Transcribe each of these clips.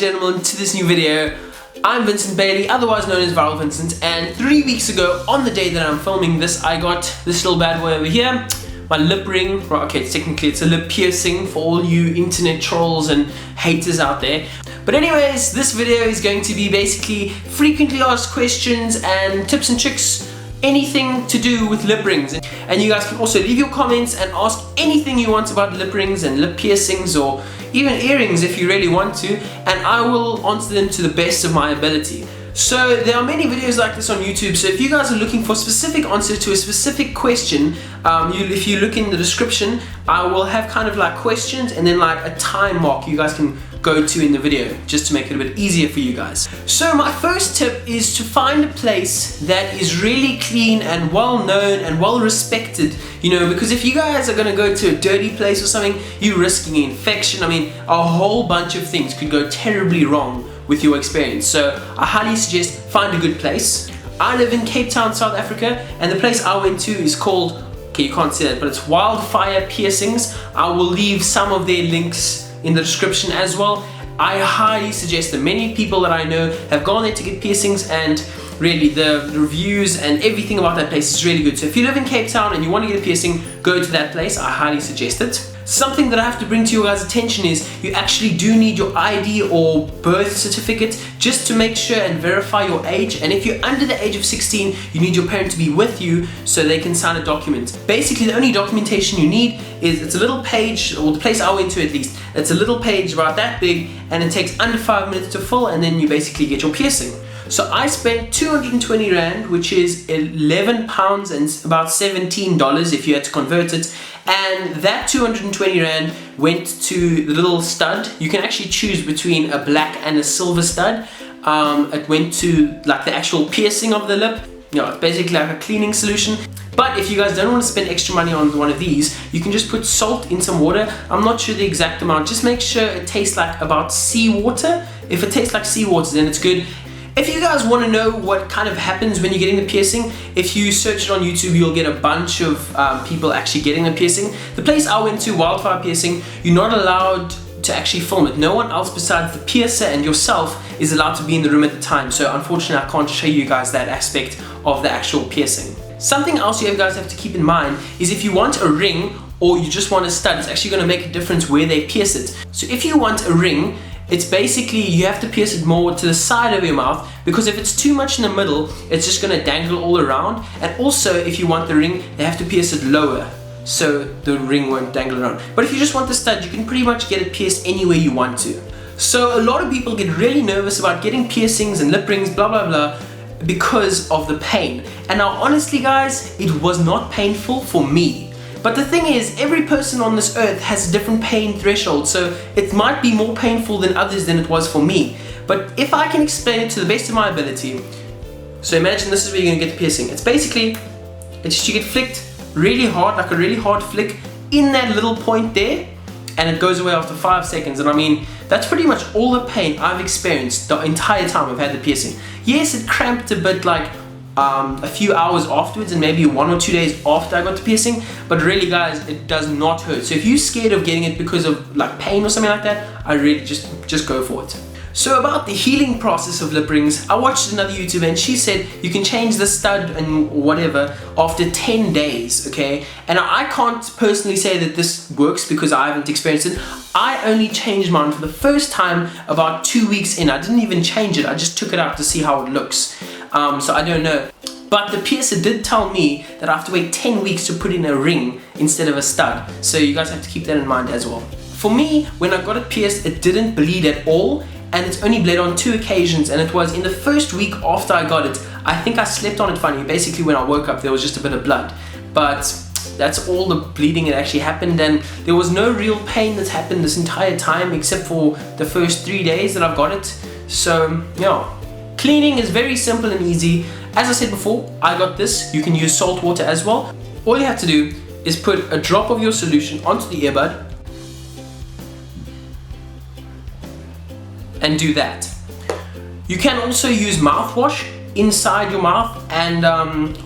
gentlemen, to this new video. I'm Vincent Bailey, otherwise known as Viral Vincent, and 3 weeks ago, on the day that I'm filming this, I got this little bad boy over here, my lip ring. Right, okay, technically it's a lip piercing for all you internet trolls and haters out there. But anyways, this video is going to be basically frequently asked questions and tips and tricks, anything to do with lip rings. And you guys can also leave your comments and ask anything you want about lip rings and lip piercings, or even earrings if you really want to, and I will answer them to the best of my ability. So there are many videos like this on YouTube, so if you guys are looking for a specific answer to a specific question, if you look in the description, I will have kind of like questions and then like a time mark you guys can go to in the video, just to make it a bit easier for you guys. So my first tip is to find a place that is really clean and well known and well respected, you know, because if you guys are gonna go to a dirty place or something, you're risking infection. I mean, a whole bunch of things could go terribly wrong with your experience. So I highly suggest find a good place. I live in Cape Town, South Africa, and the place I went to is called, okay, you can't see that, but it's Wildfire Piercings. I will leave some of their links in the description as well. I highly suggest that many people that I know have gone there to get piercings, and really the reviews and everything about that place is really good. So if you live in Cape Town and you want to get a piercing, go to that place. I highly suggest it. Something that I have to bring to your guys' attention is you actually do need your ID or birth certificate just to make sure and verify your age. And if you're under the age of 16, you need your parent to be with you so they can sign a document. Basically, the only documentation you need is, it's a little page, or the place I went to at least, it's a little page about that big, and it takes under 5 minutes to fill, and then you basically get your piercing. So I spent 220 Rand, which is 11 pounds and about $17 if you had to convert it. And that 220 Rand went to the little stud. You can actually choose between a black and a silver stud. It went to like the actual piercing of the lip. You know, it's basically like a cleaning solution. But if you guys don't want to spend extra money on one of these, you can just put salt in some water. I'm not sure the exact amount. Just make sure it tastes like about seawater. If it tastes like seawater, then it's good. If you guys want to know what kind of happens when you're getting the piercing, if you search it on YouTube, you'll get a bunch of people actually getting the piercing. The place I went to, Wildfire Piercing, you're not allowed to actually film it. No one else besides the piercer and yourself is allowed to be in the room at the time. So unfortunately, I can't show you guys that aspect of the actual piercing. Something else you guys have to keep in mind is if you want a ring or you just want a stud, it's actually going to make a difference where they pierce it. So if you want a ring, it's basically, you have to pierce it more to the side of your mouth, because if it's too much in the middle, it's just going to dangle all around. And also, if you want the ring, they have to pierce it lower, so the ring won't dangle around. But if you just want the stud, you can pretty much get it pierced anywhere you want to. So a lot of people get really nervous about getting piercings and lip rings, blah blah blah, because of the pain. And now honestly guys, it was not painful for me. But the thing is, every person on this earth has a different pain threshold, so it might be more painful than others than it was for me. But if I can explain it to the best of my ability, so imagine this is where you're going to get the piercing. It's basically, it's just you get flicked really hard, like a really hard flick in that little point there, and it goes away after 5 seconds. And I mean, that's pretty much all the pain I've experienced the entire time I've had the piercing. Yes, it cramped a bit, like a few hours afterwards, and maybe 1 or 2 days after I got the piercing, but really guys, it does not hurt. So if you're scared of getting it because of like pain or something like that, I really just go for it. So about the healing process of lip rings, I watched another YouTuber and she said you can change the stud and whatever after 10 days, okay? And I can't personally say that this works because I haven't experienced it. I only changed mine for the first time about 2 weeks in. I didn't even change it, I just took it out to see how it looks. So I don't know. But the piercer did tell me that I have to wait 10 weeks to put in a ring instead of a stud. So you guys have to keep that in mind as well. For me, when I got it pierced, it didn't bleed at all. And it's only bled on 2 occasions, and it was in the first week after I got it. I think I slept on it funny. Basically, when I woke up, there was just a bit of blood. But that's all the bleeding that actually happened, and there was no real pain that's happened this entire time, except for the first 3 days that I've got it. So, yeah. Cleaning is very simple and easy. As I said before, I got this. You can use salt water as well. All you have to do is put a drop of your solution onto the earbud, and do that. You can also use mouthwash inside your mouth, and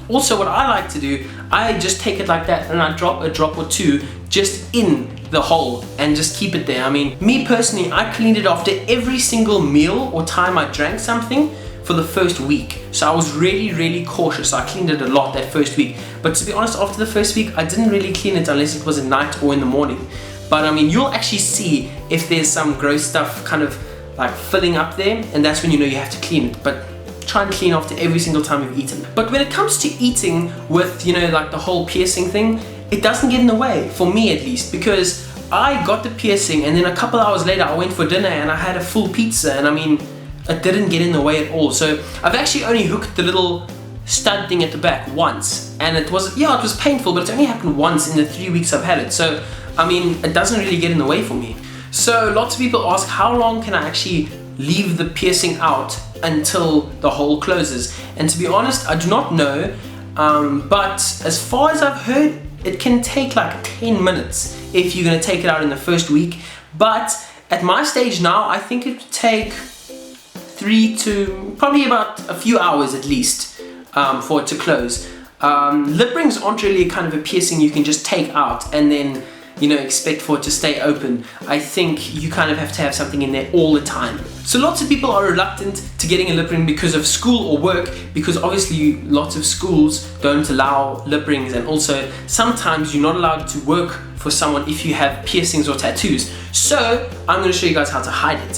also what I like to do, I just take it like that and I drop a drop or two just in the hole and just keep it there. I mean, me personally, I cleaned it after every single meal or time I drank something for the first week. So I was really cautious. I cleaned it a lot that first week. But to be honest, after the first week, I didn't really clean it unless it was at night or in the morning. But I mean, you'll actually see if there's some gross stuff kind of like filling up there, and that's when you know you have to clean it. But try and clean after every single time you've eaten. But when it comes to eating with, you know, like the whole piercing thing, it doesn't get in the way, for me at least, because I got the piercing and then a couple hours later I went for dinner and I had a full pizza, and I mean, it didn't get in the way at all. So I've actually only hooked the little stud thing at the back once, and it was painful, but it's only happened once in the 3 weeks I've had it. So I mean, it doesn't really get in the way for me. So lots of people ask, how long can I actually leave the piercing out until the hole closes? And to be honest, I do not know, but as far as I've heard, it can take like 10 minutes if you're going to take it out in the first week. But at my stage now, I think it would take 3 to probably about a few hours at least for it to close. Lip rings aren't really kind of a piercing you can just take out and then, you know, expect for it to stay open. I think you kind of have to have something in there all the time. So lots of people are reluctant to getting a lip ring because of school or work, because obviously lots of schools don't allow lip rings, and also sometimes you're not allowed to work for someone if you have piercings or tattoos. So I'm going to show you guys how to hide it.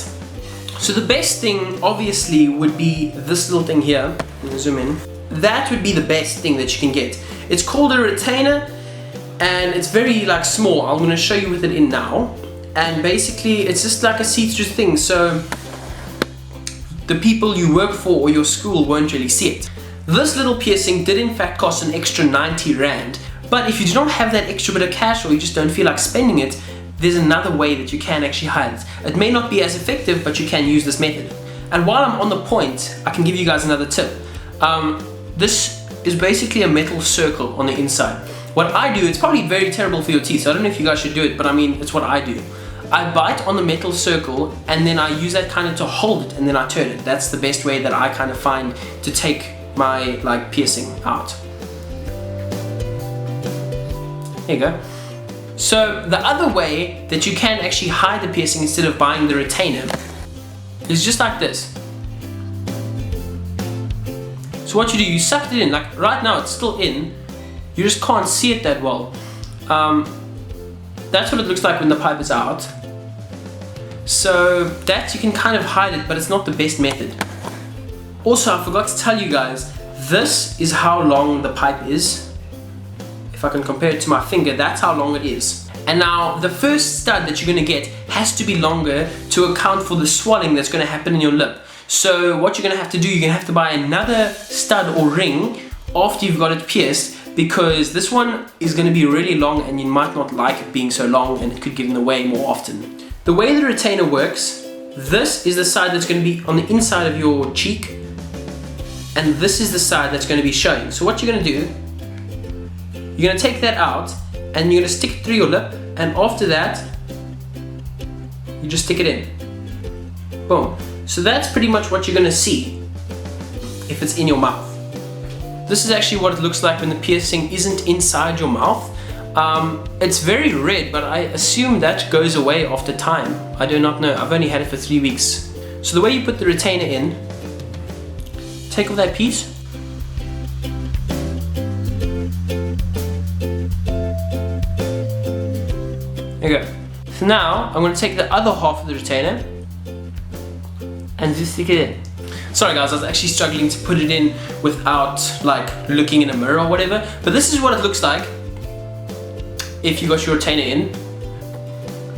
So the best thing obviously would be this little thing here. Let me zoom in. That would be the best thing that you can get. It's called a retainer, and it's very like small. I'm going to show you with it in now, and basically it's just like a see-through thing, so the people you work for or your school won't really see it. This little piercing did in fact cost an extra 90 rand, but if you do not have that extra bit of cash or you just don't feel like spending it, there's another way that you can actually hide it. It may not be as effective, but you can use this method. And while I'm on the point, I can give you guys another tip. This is basically a metal circle on the inside. What I do, it's probably very terrible for your teeth, so I don't know if you guys should do it, but I mean, it's what I do. I bite on the metal circle and then I use that kind of to hold it, and then I turn it. That's the best way that I kind of find to take my like piercing out. There you go. So the other way that you can actually hide the piercing instead of buying the retainer is just like this. So what you do, you suck it in, like right now it's still in, you just can't see it that well. That's what it looks like when the pipe is out. So that you can kind of hide it, but it's not the best method. Also, I forgot to tell you guys, this is how long the pipe is. If I can compare it to my finger, that's how long it is. And now the first stud that you're going to get has to be longer to account for the swelling that's going to happen in your lip. So what you're going to have to do, you're going to have to buy another stud or ring after you've got it pierced, because this one is going to be really long and you might not like it being so long and it could get in the way more often. The way the retainer works, this is the side that's going to be on the inside of your cheek, and this is the side that's going to be showing. So what you're going to do, you're going to take that out and you're going to stick it through your lip, and after that you just stick it in. Boom. So that's pretty much what you're going to see if it's in your mouth. This is actually what it looks like when the piercing isn't inside your mouth. It's very red, but I assume that goes away after time. I do not know. I've only had it for 3 weeks. So the way you put the retainer in, take off that piece. There you go. So now I'm going to take the other half of the retainer and just stick it in. Sorry guys, I was actually struggling to put it in without like looking in a mirror or whatever, but this is what it looks like if you got your retainer in.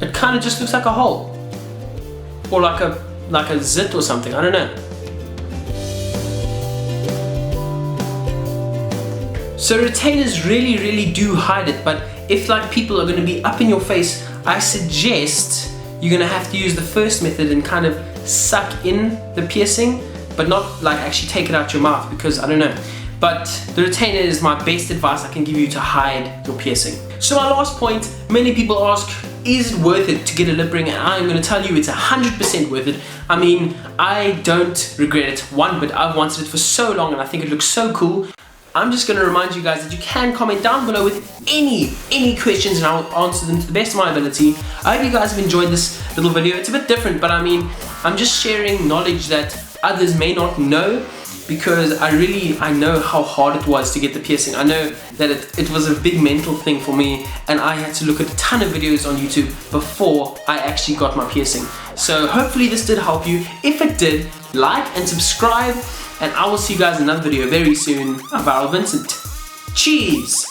It kind of just looks like a hole, or like a zit or something, I don't know. So retainers really do hide it, but if like people are going to be up in your face, I suggest you're going to have to use the first method and kind of suck in the piercing, but not like actually take it out your mouth, because I don't know. But the retainer is my best advice I can give you to hide your piercing. So my last point, many people ask, is it worth it to get a lip ring? And I'm going to tell you it's 100% worth it. I mean, I don't regret it one bit. I've wanted it for so long and I think it looks so cool. I'm just going to remind you guys that you can comment down below with any questions, and I'll answer them to the best of my ability. I hope you guys have enjoyed this little video. It's a bit different, but I mean, I'm just sharing knowledge that others may not know, because I know how hard it was to get the piercing. I know that it was a big mental thing for me, and I had to look at a ton of videos on YouTube before I actually got my piercing. So hopefully this did help you. If it did, like and subscribe, and I will see you guys in another video very soon. I'm Viral Vincent. Cheers!